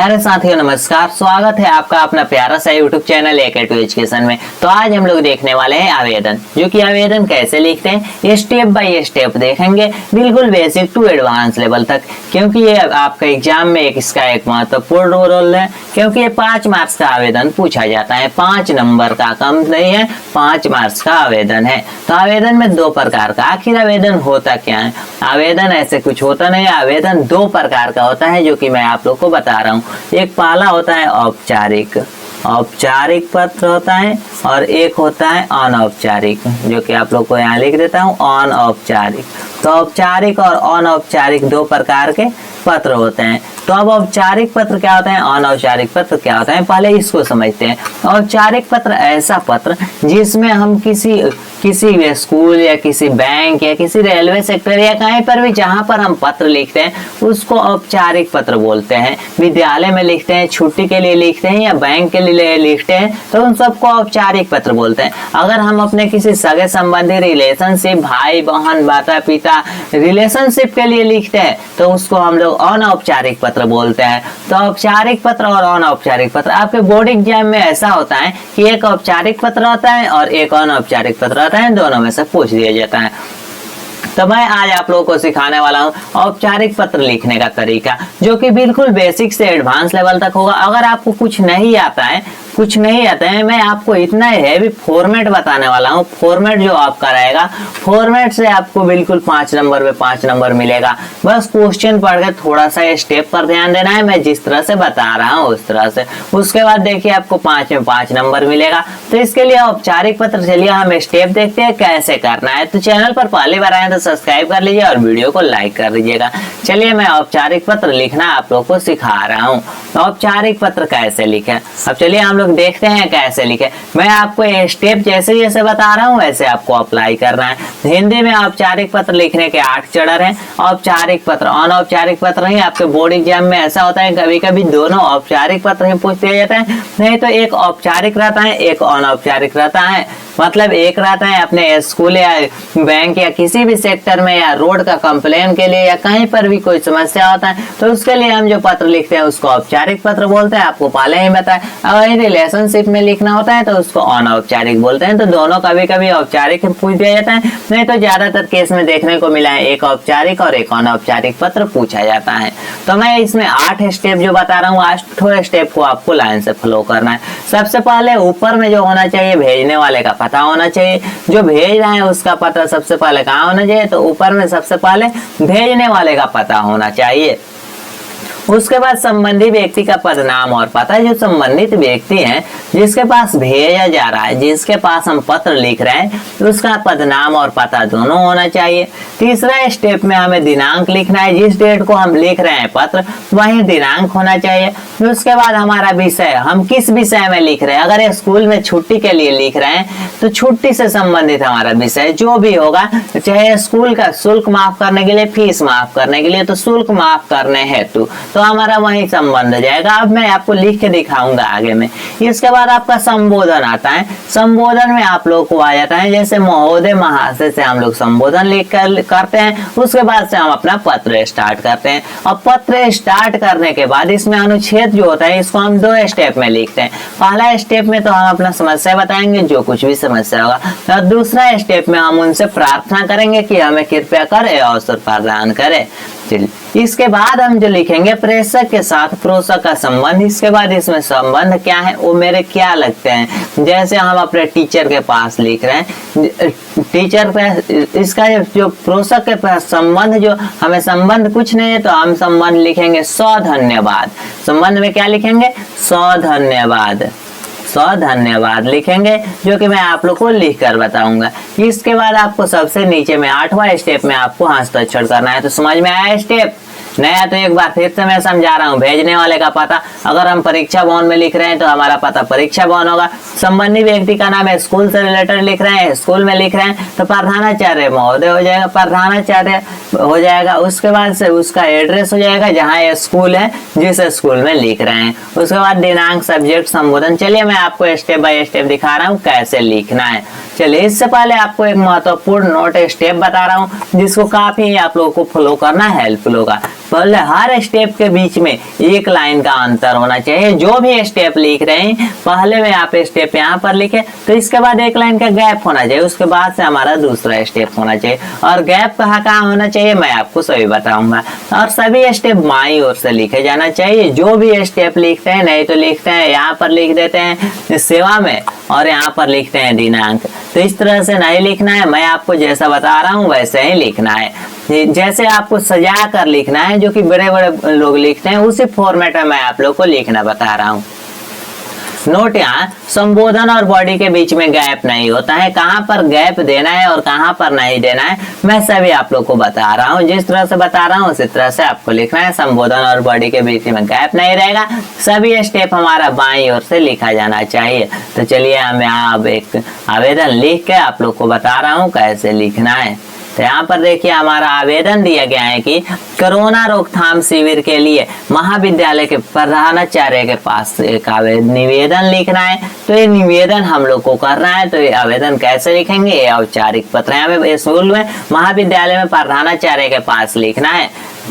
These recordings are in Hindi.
प्यारे साथियों नमस्कार, स्वागत है आपका अपना प्यारा सा यूट्यूब चैनल AK2 एजुकेशन में। तो आज हम लोग देखने वाले हैं आवेदन, जो कि आवेदन कैसे लिखते हैं ये स्टेप बाय स्टेप देखेंगे, बिल्कुल बेसिक टू एडवांस लेवल तक। क्योंकि ये आपका एग्जाम में इसका एक महत्वपूर्ण रोल है, क्योंकि ये 5 मार्क्स का आवेदन पूछा जाता है, 5 नंबर का, कम नहीं है, 5 मार्क्स का आवेदन है। तो आवेदन में 2 प्रकार का, आखिर आवेदन होता क्या है? आवेदन ऐसे कुछ होता नहीं है, आवेदन 2 प्रकार का होता है, जो कि मैं आप लोग को बता रहा हूँ। एक पहला होता है औपचारिक पत्र होता है, और एक होता है अनौपचारिक, जो कि आप लोग को यहाँ लिख देता हूँ, अनौपचारिक। तो औपचारिक और अनौपचारिक 2 प्रकार के पत्र होते हैं। तो अब औपचारिक पत्र क्या होता है, अनौपचारिक पत्र क्या होता है, पहले इसको समझते हैं। औपचारिक पत्र ऐसा पत्र जिसमें हम किसी स्कूल या किसी बैंक या किसी रेलवे सेक्टर या कहीं पर भी जहां पर हम पत्र लिखते हैं उसको औपचारिक पत्र बोलते हैं। विद्यालय में लिखते हैं, छुट्टी के लिए लिखते हैं या बैंक के लिए लिखते हैं, तो उन सबको औपचारिक पत्र बोलते हैं। अगर हम अपने किसी सगे संबंधी, रिलेशनशिप, भाई बहन, माता पिता, रिलेशनशिप के लिए लिखते हैं तो उसको हम लोग अनौपचारिक पत्र बोलते हैं। तो औपचारिक पत्र और अनौपचारिक पत्र आपके बोर्ड एग्जाम में ऐसा होता है कि एक औपचारिक पत्र होता है और एक अनौपचारिक पत्र होता है, दोनों में से पूछ दिया जाता है। तो मैं आज आप लोगों को सिखाने वाला हूँ औपचारिक पत्र लिखने का तरीका, जो कि बिल्कुल बेसिक से एडवांस लेवल तक होगा। अगर आपको कुछ नहीं आता है, मैं आपको इतना हैवी फॉर्मेट बताने वाला हूँ। फॉर्मेट जो आपका रहेगा, फॉर्मेट से आपको बिल्कुल 5 नंबर पे 5 नंबर मिलेगा। बस क्वेश्चन पढ़ के थोड़ा सा स्टेप पर ध्यान देना है, मैं जिस तरह से बता रहा हूँ उस तरह से। उसके बाद देखिए आपको 5 में 5 नंबर मिलेगा। तो इसके लिए औपचारिक पत्र, चलिए हम स्टेप देखते हैं कैसे करना है। तो चैनल पर पहली बार आए तो सब्सक्राइब कर लीजिए और वीडियो को लाइक कर दीजिएगा। चलिए मैं औपचारिक पत्र लिखना आप लोग को सिखा रहा हूँ। औपचारिक पत्र कैसे लिखे, अब चलिए हम लोग देखते हैं कैसे लिखे। मैं आपको ये स्टेप जैसे जैसे बता रहा हूँ वैसे आपको अप्लाई करना है। हिंदी में औपचारिक पत्र लिखने के 8 चरण हैं। औपचारिक पत्र, अनौपचारिक पत्र नहीं। आपके बोर्ड एग्जाम में ऐसा होता है कभी कभी दोनों औपचारिक पत्र ही पूछ दिया जाता है, नहीं तो एक औपचारिक रहता है, एक अनौपचारिक रहता है। मतलब एक रहता है अपने स्कूल या बैंक या किसी भी सेक्टर में, या रोड का कंप्लेन के लिए, या कहीं पर भी कोई समस्या होता है तो उसके लिए हम जो पत्र लिखते हैं उसको औपचारिक पत्र बोलते हैं, आपको पहले ही बताया। अगर रिलेशनशिप में लिखना होता है तो उसको अनौपचारिक बोलते हैं। तो दोनों कभी कभी औपचारिक पूछ दिया जाता है, नहीं तो ज्यादातर केस में देखने को मिला है एक औपचारिक और एक अनौपचारिक पत्र पूछा जाता है। तो मैं इसमें 8 स्टेप जो बता रहा हूँ, 8 स्टेप को आपको लाइन से फॉलो करना है। सबसे पहले ऊपर में जो होना चाहिए, भेजने वाले का पता होना चाहिए। जो भेज रहा है उसका पता सबसे पहले कहाँ होना चाहिए, तो ऊपर में सबसे पहले भेजने वाले का पता होना चाहिए। उसके बाद संबंधी व्यक्ति का पदनाम और पता, जो संबंधित व्यक्ति है जिसके पास भेजा जा रहा है, जिसके पास हम पत्र लिख रहे हैं, उसका पदनाम और पता दोनों होना चाहिए। तीसरा स्टेप में हमें दिनांक लिखना है, जिस डेट को हम लिख रहे हैं पत्र वही दिनांक होना चाहिए। उसके बाद हमारा विषय, हम किस विषय में लिख रहे हैं। अगर स्कूल में छुट्टी के लिए लिख रहे हैं तो छुट्टी से संबंधित हमारा विषय जो भी होगा, चाहे स्कूल का शुल्क माफ करने के लिए, फीस माफ करने के लिए, तो शुल्क माफ करने हेतु, तो हमारा वही संबंध हो जाएगा। अब मैं आपको लिख के दिखाऊंगा आगे में। इसके बाद आपका संबोधन आता है। संबोधन में आप लोग को आ जाता है, जैसे महोदय, महाशय से हम लोग संबोधन लिख कर करते हैं। उसके बाद से हम अपना पत्र स्टार्ट करते हैं, और पत्र स्टार्ट करने के बाद इसमें अनुच्छेद जो होता है इसको हम 2 स्टेप में लिखते हैं। पहला स्टेप में तो हम अपना समस्या बताएंगे, जो कुछ भी समस्या होगा, और दूसरा स्टेप में हम उनसे प्रार्थना करेंगे कि हमें कृपया कर अवसर प्रदान करें। इसके बाद हम जो लिखेंगे, प्रेषक के साथ प्रोषक का संबंध। इसके बाद इसमें संबंध क्या है, वो मेरे क्या लगते हैं। जैसे हम अपने टीचर के पास लिख रहे हैं, टीचर पे इसका जो प्रोषक के पास संबंध, जो हमें संबंध कुछ नहीं है तो हम संबंध लिखेंगे सधन्यवाद। संबंध में क्या लिखेंगे, सधन्यवाद लिखेंगे, जो कि मैं आप लोग को लिख कर बताऊंगा। इसके बाद आपको सबसे नीचे में 8वां स्टेप में आपको हस्ताक्षर करना है। तो समझ में आया स्टेप? नया तो एक बार फिर से मैं समझा रहा हूँ। भेजने वाले का पता, अगर हम परीक्षा भवन में लिख रहे हैं तो हमारा पता परीक्षा भवन होगा। संबंधी व्यक्ति का नाम है, स्कूल से रिलेटेड लिख रहे हैं, स्कूल में लिख रहे हैं तो प्रधानाचार्य महोदय हो जाएगा, प्रधानाचार्य हो जाएगा। उसके बाद से उसका एड्रेस हो जाएगा जहाँ ये स्कूल है, जिस स्कूल में लिख रहे हैं। उसके बाद दिनांक, सब्जेक्ट, संबोधन। चलिए मैं आपको स्टेप बाय स्टेप दिखा रहा हूँ कैसे लिखना है। चलिए इससे पहले आपको एक महत्वपूर्ण नोट स्टेप बता रहा हूँ, जिसको काफी आप लोगों को फॉलो करना हेल्पफुल होगा। बोले हर स्टेप के बीच में एक लाइन का अंतर होना चाहिए। जो भी स्टेप लिख रहे हैं पहले में आप स्टेप यहाँ पर लिखे तो इसके बाद एक लाइन का गैप होना चाहिए, उसके बाद से हमारा दूसरा स्टेप होना चाहिए। और गैप कहाँ होना चाहिए मैं आपको सभी बताऊंगा। और सभी स्टेप बाईं ओर से लिखे जाना चाहिए। जो भी स्टेप लिखते हैं, नहीं तो लिखते हैं यहाँ पर लिख देते हैं सेवा में और यहाँ पर लिखते हैं दिनांक। तो इस तरह से नहीं लिखना है, मैं आपको जैसा बता रहा हूँ वैसे ही लिखना है। जैसे आपको सजा कर लिखना है जो कि बड़े बड़े लोग लिखते हैं, उसी फॉर्मेट में मैं आप लोग को लिखना बता रहा हूँ। नोट, यहाँ संबोधन और बॉडी के बीच में गैप नहीं होता है। कहाँ पर गैप देना है और कहाँ पर नहीं देना है मैं सभी आप लोग को बता रहा हूँ। जिस तरह से बता रहा हूँ उसी तरह से आपको लिखना है। संबोधन और बॉडी के बीच में गैप नहीं रहेगा, सभी स्टेप हमारा बाईं ओर से लिखा जाना चाहिए। तो चलिए हम यहाँ अब एक आवेदन लिख के आप लोग को बता रहा हूँ कैसे लिखना है। तो यहाँ पर देखिए हमारा आवेदन दिया गया है कि कोरोना रोकथाम शिविर के लिए महाविद्यालय के प्रधानाचार्य के पास एक निवेदन लिखना है। तो ये निवेदन हम लोग को करना है। तो ये आवेदन कैसे लिखेंगे, ये औपचारिक पत्र है स्कूल में महाविद्यालय में प्रधानाचार्य के पास लिखना है।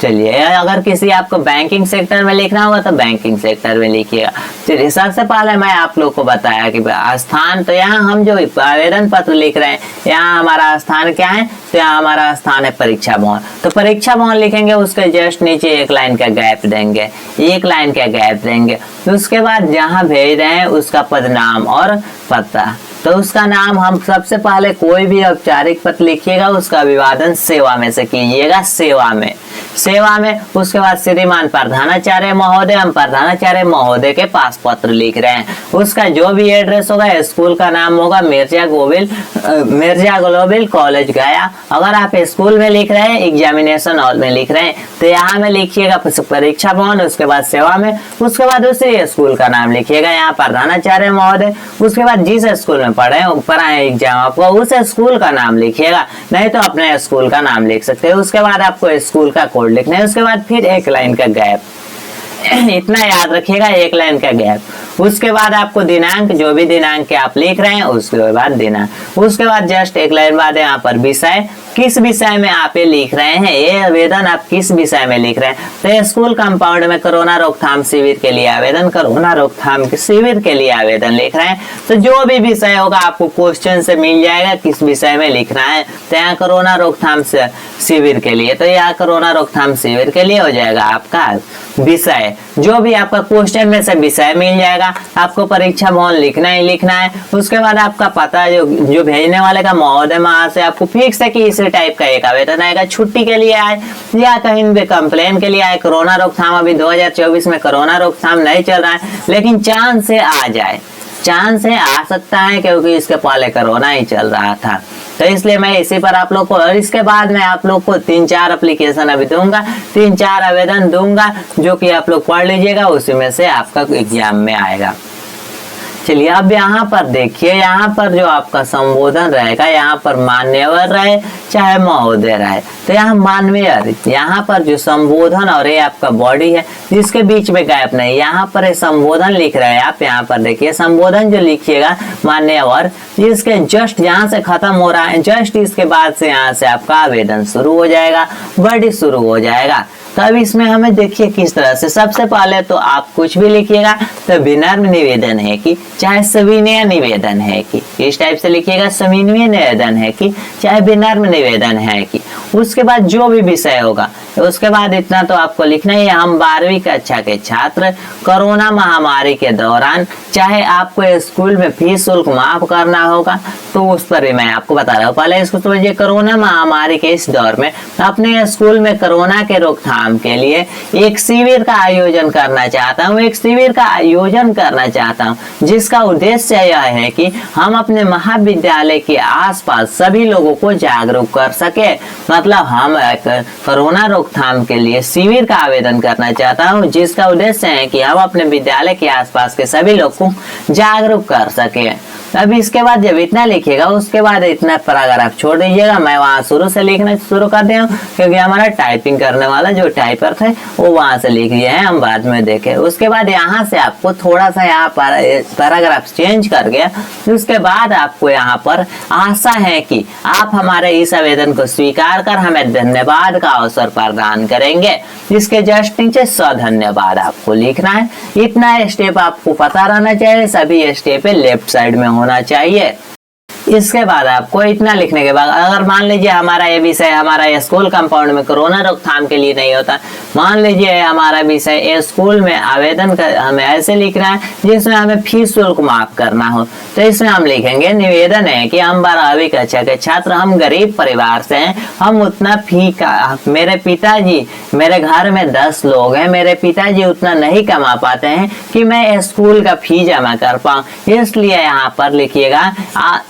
चलिए, अगर किसी आपको बैंकिंग सेक्टर में लिखना होगा तो बैंकिंग सेक्टर में लिखिएगा। चलिए, सबसे पहले मैं आप लोग को बताया कि स्थान, तो यहाँ हम जो आवेदन पत्र लिख रहे हैं यहाँ हमारा स्थान क्या है, तो यहाँ हमारा स्थान है परीक्षा भवन। तो परीक्षा भवन लिखेंगे, उसके जस्ट नीचे एक लाइन का गैप देंगे, एक लाइन का गैप देंगे। तो उसके बाद जहाँ भेज रहे हैं उसका पदनाम और पता, तो उसका नाम हम सबसे पहले कोई भी औपचारिक पत्र लिखिएगा उसका अभिवादन सेवा में से कीजिएगा, सेवा में। उसके बाद श्रीमान प्रधानाचार्य महोदय, हम प्रधानाचार्य महोदय के पास पत्र लिख रहे हैं। उसका जो भी एड्रेस होगा, स्कूल का नाम होगा मिर्जा ग्लोबल कॉलेज गया। अगर आप स्कूल में लिख रहे हैं, एग्जामिनेशन हॉल में लिख रहे हैं, तो यहाँ में लिखिएगा परीक्षा भवन, उसके बाद सेवा में, उसके बाद उसी स्कूल का नाम लिखिएगा यहाँ प्रधानाचार्य महोदय। उसके बाद जिस स्कूल में पढ़ाए एग्जाम आपको उस स्कूल का नाम लिखिएगा, नहीं तो अपने स्कूल का नाम लिख सकते हैं। उसके बाद आपको स्कूल का कोड लिखना है, उसके बाद फिर एक लाइन का गैप, इतना याद रखिएगा, एक लाइन का गैप। उसके बाद आपको दिनांक, जो भी दिनांक के आप लिख रहे हैं उसके बाद दिनांक। उसके बाद जस्ट एक लाइन बाद यहाँ पर विषय, किस विषय में आप ये लिख रहे हैं, ये आवेदन आप किस विषय में लिख रहे हैं। तो स्कूल कंपाउंड में कोरोना रोकथाम शिविर के लिए आवेदन, कोरोना रोकथाम शिविर के लिए आवेदन लिख रहे हैं। तो जो भी विषय होगा आपको क्वेश्चन से मिल जाएगा किस विषय में लिखना है। तो यहाँ कोरोना रोकथाम शिविर के लिए, तो यहाँ कोरोना रोकथाम शिविर के लिए हो जाएगा आपका विषय। जो भी आपका क्वेश्चन में से विषय मिल जाएगा, आपको परीक्षा भवन लिखना ही लिखना है। उसके बाद आपका पता, जो भेजने वाले का महोदय, वहां से आपको फिक्स है कि इसी टाइप का एक आवेदन आएगा, छुट्टी के लिए आए या कहीं भी कंप्लेन के लिए आए। कोरोना रोकथाम, अभी 2024 में कोरोना रोकथाम नहीं चल रहा है, लेकिन चांस से आ जाए, चांस से आ सकता है क्योंकि इसके पहले कोरोना ही चल रहा था। तो इसलिए मैं इसी पर आप लोग को, और इसके बाद मैं आप लोग को 3-4 एप्लीकेशन अभी दूंगा, 3-4 आवेदन दूंगा जो कि आप लोग पढ़ लीजिएगा, उसी में से आपका एग्जाम में आएगा। चलिए, अब यहाँ पर देखिए, यहाँ पर जो आपका संबोधन रहेगा, यहाँ पर मान्यवर रहे चाहे महोदय रहे, तो यहाँ माननीय, यहाँ पर जो संबोधन और ये आपका बॉडी है जिसके बीच में गैप नहीं, यहाँ पर संबोधन लिख रहे हैं आप। यहाँ पर देखिए संबोधन जो लिखिएगा मान्यवर, इसके जस्ट जहाँ से खत्म हो रहा है, जस्ट इसके बाद से यहाँ से आपका आवेदन शुरू हो जाएगा, बॉडी शुरू हो जाएगा। तब इसमें हमें देखिए किस तरह से, सबसे पहले तो आप कुछ भी लिखिएगा तो विनम्र निवेदन है कि चाहे सविनय निवेदन है कि, इस टाइप से लिखिएगा, सविनय निवेदन है कि चाहे विनम्र निवेदन है कि। उसके बाद जो भी विषय होगा, उसके बाद इतना तो आपको लिखना ही है। हम 12वीं कक्षा के छात्र, कोरोना महामारी के दौरान चाहे आपको स्कूल में फीस शुल्क माफ करना होगा तो उस पर भी मैं आपको बता रहा हूँ। पहले इसको समझिए, कोरोना महामारी के इस दौर में अपने स्कूल में कोरोना के रोकथाम के लिए एक शिविर का आयोजन करना चाहता हूँ, एक शिविर का आयोजन करना चाहता हूँ जिसका उद्देश्य यह है कि हम अपने महाविद्यालय के आसपास सभी लोगों को जागरूक कर सके। मतलब हम एक कोरोना रोकथाम के लिए शिविर का आवेदन करना चाहता हूँ जिसका उद्देश्य है कि हम अपने विद्यालय के आसपास के सभी लोग को जागरूक कर सके। अब इसके बाद जब इतना लिखिएगा उसके बाद इतना पैराग्राफ छोड़ दीजिएगा। मैं वहां शुरू से लिखना शुरू कर दिया हूँ क्योंकि हमारा टाइपिंग करने वाला जो टाइपर थे वो वहां से लिख दिए हैं, हम बाद में देखें। उसके बाद यहाँ से आपको थोड़ा सा यहाँ पर पैराग्राफ चेंज करके उसके बाद आपको यहाँ पर आशा है कि आप हमारे इस आवेदन को स्वीकार कर हमें धन्यवाद का अवसर प्रदान करेंगे। इसके जस्ट नीचे धन्यवाद आपको लिखना है। इतना स्टेप आपको पता रहना चाहिए, सभी स्टेप लेफ्ट साइड में होना चाहिए। इसके बाद आपको इतना लिखने के बाद अगर मान लीजिए हमारा ये विषय हमारा स्कूल कंपाउंड में कोरोना रोकथाम के लिए नहीं होता, मान लीजिए हमारा विषय स्कूल में आवेदन कर हमें ऐसे लिखना है जिसमें हमें फीस शुल्क माफ करना हो, तो इसमें हम लिखेंगे निवेदन है कि हम 12वीं कक्षा के छात्र, हम गरीब परिवार से हैं, हम उतना फी का मेरे पिताजी, मेरे घर में 10 लोग हैं, मेरे पिताजी उतना नहीं कमा पाते हैं कि मैं स्कूल का फी जमा कर पाऊँ, इसलिए यहाँ पर लिखिएगा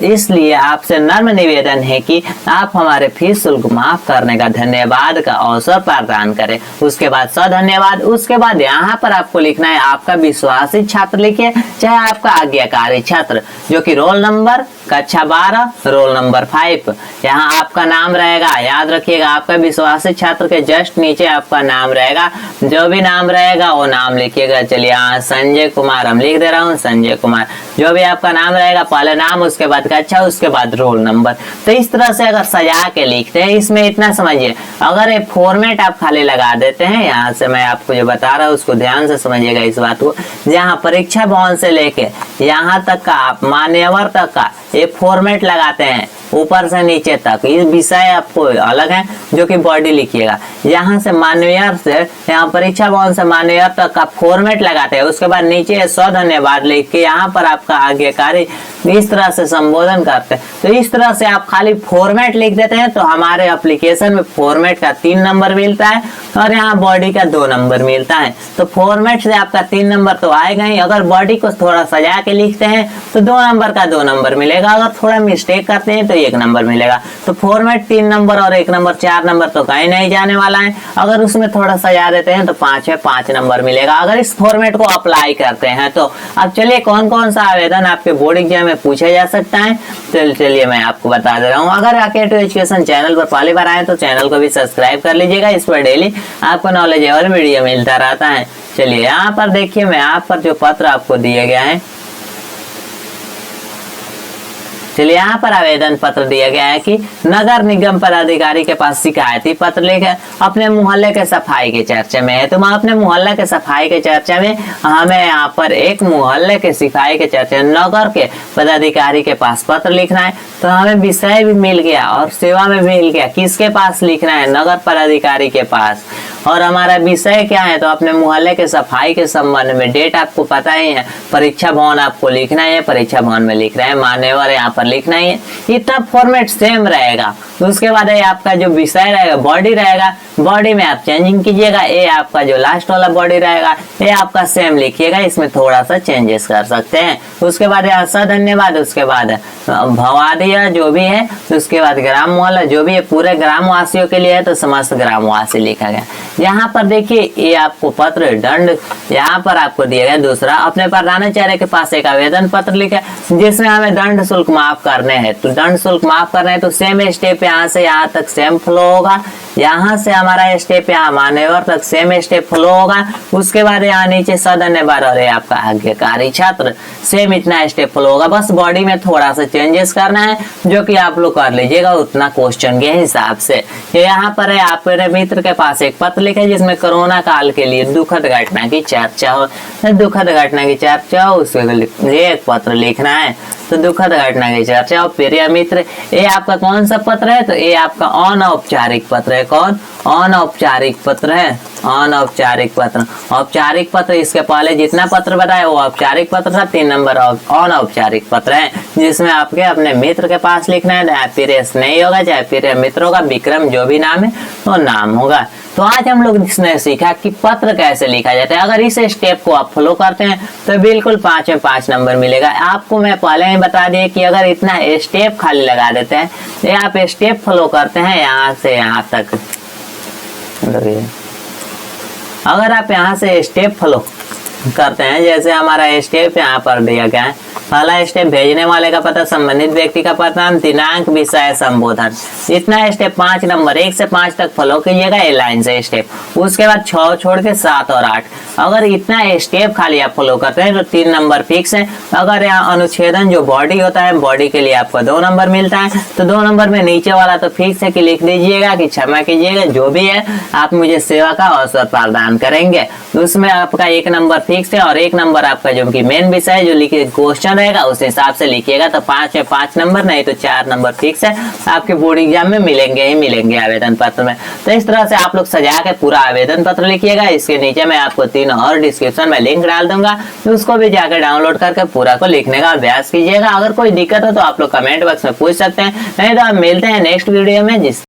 इसलिए आपसे नम्र निवेदन है कि आप हमारे फीस शुल्क माफ करने का धन्यवाद का अवसर प्रदान करें। उसके बाद धन्यवाद। उसके बाद यहाँ पर आपको लिखना है आपका विश्वासी छात्र लिखिए, चाहे आपका आज्ञाकारी छात्र, जो कि रोल नंबर कक्षा 12 रोल नंबर 5 यहाँ आपका नाम रहेगा। याद रखिएगा आपका विश्वासी छात्र के जस्ट नीचे आपका नाम रहेगा, जो भी नाम रहेगा वो नाम लिखिएगा। चलिए यहाँ संजय कुमार हम लिख दे रहा हूँ, संजय कुमार, जो भी आपका नाम रहेगा पहले नाम उसके बाद कक्षा उसके बाद रोल नंबर। तो इस तरह से अगर सजा के लिखते हैं, इसमें इतना समझिए, अगर ये फॉर्मेट आप खाली लगा देते हैं, यहाँ से मैं आपको जो बता रहा हूँ उसको ध्यान से समझिएगा इस बात को, जहाँ परीक्षा भवन से लेके यहाँ तक का आप मान्यवर तक का ये फॉर्मेट लगाते हैं ऊपर से नीचे तक, ये विषय आपको अलग है जो कि बॉडी लिखिएगा। यहाँ से मान्यवर से यहाँ परीक्षा भवन से मान्यवर तक का फॉर्मेट लगाते हैं, उसके बाद नीचे धन्यवाद लिख के यहाँ पर आपका आज्ञाकारी इस तरह से संबोधन करते हैं। तो इस तरह से आप खाली फॉर्मेट लिख देते हैं तो हमारे एप्लीकेशन में फॉर्मेट का 3 नंबर मिलता है और यहाँ बॉडी का 2 नंबर मिलता है। तो फॉर्मेट से आपका 3 नंबर तो आएगा ही, अगर बॉडी को थोड़ा सजा के लिखते हैं तो 2 नंबर का 2 नंबर मिलेगा, अगर थोड़ा मिस्टेक करते हैं तो 1 नंबर मिलेगा। तो फॉर्मेट 3 नंबर और 1 नंबर 4 नंबर तो कहीं नहीं जाने वाला है, अगर उसमें थोड़ा सजा देते हैं तो 5 में 5 नंबर मिलेगा अगर इस फॉर्मेट को अप्लाई करते हैं तो। अब चलिए कौन कौन सा आवेदन आपके बोर्ड एग्जाम में पूछा जा सकता है, तो चलिए मैं आपको बता दे रहा हूँ। अगर राकेट एजुकेशन चैनल पर पहली बार आए तो चैनल को भी सब्सक्राइब कर लीजिएगा, इस पर डेली आपको नॉलेज और वीडियो मिलता रहता है। चलिए यहाँ पर देखिए, मैं यहाँ पर जो पत्र आपको दिए गया है, चलिए यहाँ पर आवेदन पत्र दिया गया है कि नगर निगम पदाधिकारी के पास शिकायती पत्र लेकर अपने मोहल्ले के सफाई के चर्चा में है। तो मैं अपने मोहल्ले के सफाई के चर्चा में हमें यहाँ पर एक मोहल्ले के सफाई के चर्चा नगर के पदाधिकारी के पास पत्र लिखना है। तो हमें विषय भी मिल गया और सेवा में मिल गया, किसके पास लिखना है, नगर पदाधिकारी के पास। और हमारा विषय क्या है, तो अपने मोहल्ले के सफाई के संबंध में। डेट आपको पता ही है, परीक्षा भवन आपको लिखना है, परीक्षा भवन में लिख रहे हैं, मान्यवर यहाँ पर लिखना ही है। इतना फॉर्मेट सेम रहेगा। उसके बाद ये आपका जो विषय रहेगा, बॉडी रहेगा, बॉडी में आप चेंजिंग कीजिएगा। ये आपका जो लास्ट वाला बॉडी रहेगा ये आपका सेम लिखिएगा, इसमें थोड़ा सा चेंजेस कर सकते हैं। उसके बाद यहाँ धन्यवाद, उसके बाद भवादिया जो भी है, उसके बाद ग्राम मोहल्ला जो भी है, पूरे ग्रामवासियों के लिए है तो समस्त ग्रामवासी लिखा गया। यहाँ पर देखिए ये आपको पत्र दंड यहाँ पर आपको दिया गया। दूसरा, अपने प्रधानाचार्य के पास एक आवेदन पत्र लिखा जिसमें हमें दंड शुल्क माफ करने हैं। तो दंड शुल्क माफ करने हैं तो सेम स्टेप यहाँ से यहाँ तक सेम फ्लो होगा, यहाँ से हमारा स्टेप यहाँ मान्यवर तक सेम स्टेप फ्लो होगा। उसके बाद यहाँ नीचे धन्यवाद और आपका आज्ञाकारी छात्र सेम इतना स्टेप फ्लो होगा। बस बॉडी में थोड़ा सा चेंजेस करना है जो कि आप लोग कर लीजिएगा उतना क्वेश्चन के हिसाब से। यहाँ पर है आपके मित्र के पास एक पत्र लिखा है जिसमें कोरोना काल के लिए दुखद घटना की चर्चा हो। दुखद घटना की चर्चा हो उसके लिए एक पत्र लिखना है। तो दुखद घटना की चर्चा। और प्रिय मित्र, ये आपका कौन सा पत्र है, तो ये आपका अनौपचारिक पत्र है। कौन? अनौपचारिक पत्र है, अनौपचारिक पत्र। औपचारिक पत्र इसके पहले जितना पत्र बताया वो औपचारिक पत्र था, 3 नंबर अनौपचारिक पत्र है जिसमें आपके अपने मित्र के पास लिखना है। चाहे प्रिय नहीं होगा, चाहे प्रिय मित्र होगा, विक्रम जो भी नाम है वो नाम होगा। तो आज हम लोग इसने सीखा कि पत्र कैसे लिखा जाता है। अगर इस स्टेप को आप फॉलो करते हैं तो बिल्कुल 5 में 5 नंबर मिलेगा। आपको मैं पहले ही बता दिए कि अगर इतना स्टेप खाली लगा देते हैं, ये आप स्टेप फॉलो करते हैं यहाँ से यहाँ तक, अगर आप यहाँ से स्टेप फॉलो करते हैं, जैसे हमारा स्टेप यहाँ पर दिया गया है, पहला स्टेप भेजने वाले का पता, संबंधित व्यक्ति का पता, दिनांक, विषय, संबोधन। इतना स्टेप 5 नंबर 1 से 5 तक फॉलो कीजिएगा ए लाइन से स्टेप। उसके बाद 6 छोड़ के 7 और 8। अगर इतना स्टेप खाली आप फॉलो करते हैं तो 3 नंबर फिक्स है। अगर यहाँ अनुच्छेदन जो बॉडी होता है, बॉडी के लिए आपको 2 नंबर मिलता है, तो 2 नंबर में नीचे वाला तो फिक्स है कि लिख दीजिएगा कि क्षमा कीजिएगा, जो भी है आप मुझे सेवा का अवसर प्रदान करेंगे। उसमें आपका 1 नंबर फिक्स है और 1 नंबर आपका जो कि मेन विषय है, जो लिखे क्वेश्चन रहेगा उस हिसाब से लिखिएगा। तो 5 में 5 नंबर, नहीं तो 4 नंबर फिक्स है, आपके बोर्ड एग्जाम में मिलेंगे ही मिलेंगे आवेदन पत्र में। तो इस तरह से आप लोग सजा के पूरा आवेदन पत्र लिखिएगा। इसके नीचे मैं आपको 3 और डिस्क्रिप्शन में लिंक डाल दूंगा, तो उसको भी जाकर डाउनलोड करके पूरा को लिखने का अभ्यास कीजिएगा। अगर कोई दिक्कत हो तो आप लोग कमेंट बॉक्स में पूछ सकते हैं, नहीं तो आप मिलते हैं नेक्स्ट वीडियो में।